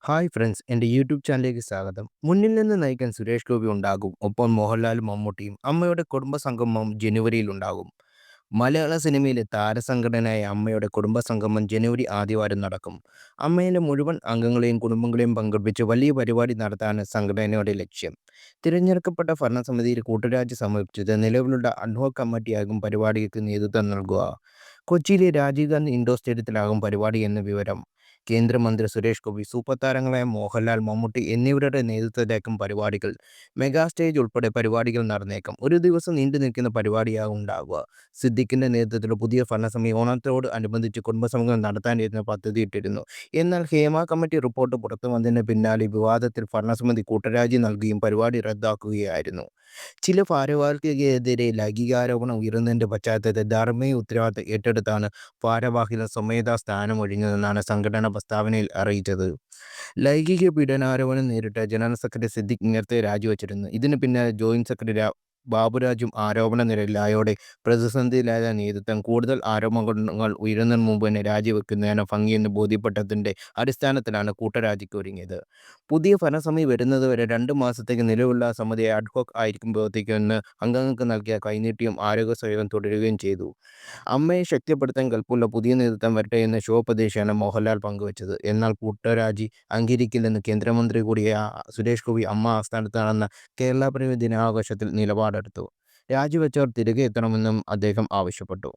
Hi friends, എൻ്റെ YouTube ചാനലിലേക്ക് സ്വാഗതം. മുന്നിൽ നിന്ന് നയിക്കാൻ സുരേഷ് ഗോപി ഉണ്ടാകും. ഒപ്പം മോഹൻലാലും മമ്മൂട്ടിയും. അമ്മയുടെ കുടുംബസംഗമം ജനുവരിയിൽ ഉണ്ടാകും. മലയാള സിനിമയിലെ താരസംഘടനയായ അമ്മയുടെ കുടുംബസംഗമം ജനുവരി ആദ്യവാരം നടക്കും. അമ്മയിലെ മുഴുവൻ അംഗങ്ങളെയും കുടുംബങ്ങളെയും പങ്കെടുപ്പിച്ച് വലിയ പരിപാടി നടത്താനാണ് സംഘടനയുടെ ലക്ഷ്യം. തിരഞ്ഞെടുക്കപ്പെട്ട ഭരണസമിതിയിൽ കൂട്ടരാജ്യം സമർപ്പിച്ചത് നിലവിലുള്ള അഡ്ഹോക് കമ്മിറ്റിയാകും പരിപാടിക്ക് നേതൃത്വം നൽകുക. കൊച്ചിയിലെ രാജീവ് ഗാന്ധി ഇൻഡോർ സ്റ്റേഡിയത്തിലാകും പരിപാടി എന്ന വിവരം. കേന്ദ്രമന്ത്രി സുരേഷ് ഗോപി, സൂപ്പർ താരങ്ങളായ മോഹൻലാൽ, മമ്മൂട്ടി എന്നിവരുടെ നേതൃത്വത്തിലായിരിക്കും പരിപാടികൾ. മെഗാ സ്റ്റേജ് ഉൾപ്പെടെ പരിപാടികൾ നടന്നേക്കും. ഒരു ദിവസം നീണ്ടു നിൽക്കുന്ന പരിപാടിയാകും ഉണ്ടാവുക. സിദ്ദിഖിന്റെ നേതൃത്വത്തിൽ പുതിയ ഭരണസമിതി ഓണത്തോട് അനുബന്ധിച്ച് കുടുംബസംഗമം നടത്താനിരുന്ന പദ്ധതിയിട്ടിരുന്നു. എന്നാൽ ഹേമ കമ്മിറ്റി റിപ്പോർട്ട് പുറത്തു വന്നതിന് പിന്നാലെ വിവാദത്തിൽ ഭരണസമിതി കൂട്ടരാജി നൽകുകയും പരിപാടി റദ്ദാക്കുകയായിരുന്നു. ചില ഭാരവാഹികൾക്കെതിരെ ലൈംഗികാരോപണം ഉയർന്നതിന്റെ പശ്ചാത്തലത്തിൽ ധാർമ്മിക ഉത്തരവാദിത്തം ഏറ്റെടുത്താണ് ഭാരവാഹികൾ സ്വമേധാ സ്ഥാനമൊഴിഞ്ഞതെന്നാണ് സംഘടന പ്രസ്താവനയിൽ അറിയിച്ചത്. ലൈംഗിക പീഡനാരോപണം നേരിട്ട ജനറൽ സെക്രട്ടറി സിദ്ദിഖ് നേരത്തെ രാജിവെച്ചിരുന്നു. ഇതിന് പിന്നാലെ ജോയിന്റ് സെക്രട്ടറി ബാബുരാജും ആരോപണ നിരയിലായോടെ പ്രതിസന്ധിയിലായ നേതൃത്വം കൂടുതൽ ആരോപണങ്ങൾ ഉയരുന്നതിന് മുമ്പ് തന്നെ രാജിവെക്കുന്നതാണ് ഭംഗിയെന്ന് ബോധ്യപ്പെട്ടതിൻ്റെ അടിസ്ഥാനത്തിലാണ് കൂട്ടരാജിക്ക് ഒരുങ്ങിയത്. പുതിയ ഭരണസമിതി വരുന്നതുവരെ 2 മാസത്തേക്ക് നിലവിലുള്ള സമിതി അഡ്ഹോക് ആയിരിക്കും പ്രവർത്തിക്കുമെന്ന് അംഗങ്ങൾക്ക് നൽകിയ കൈനീട്ടിയും ആരോഗ്യ സേവനം തുടരുകയും ചെയ്തു. അമ്മയെ ശക്തിപ്പെടുത്താൻ കെൽപ്പുള്ള പുതിയ നേതൃത്വം വരട്ടെ എന്ന ശുഭപ്രതീക്ഷയാണ് മോഹൻലാൽ പങ്കുവച്ചത്. എന്നാൽ കൂട്ടരാജി അംഗീകരിക്കില്ലെന്ന് കേന്ദ്രമന്ത്രി കൂടിയായ സുരേഷ് ഗോപി അമ്മ ആസ്ഥാനത്ത് നടന്ന കേരള പിറവി ദിനാഘോഷത്തിൽ നിലപാടെടുത്തു. രാജിവെച്ചവർ തിരികെ എത്തണമെന്നും അദ്ദേഹം ആവശ്യപ്പെട്ടു.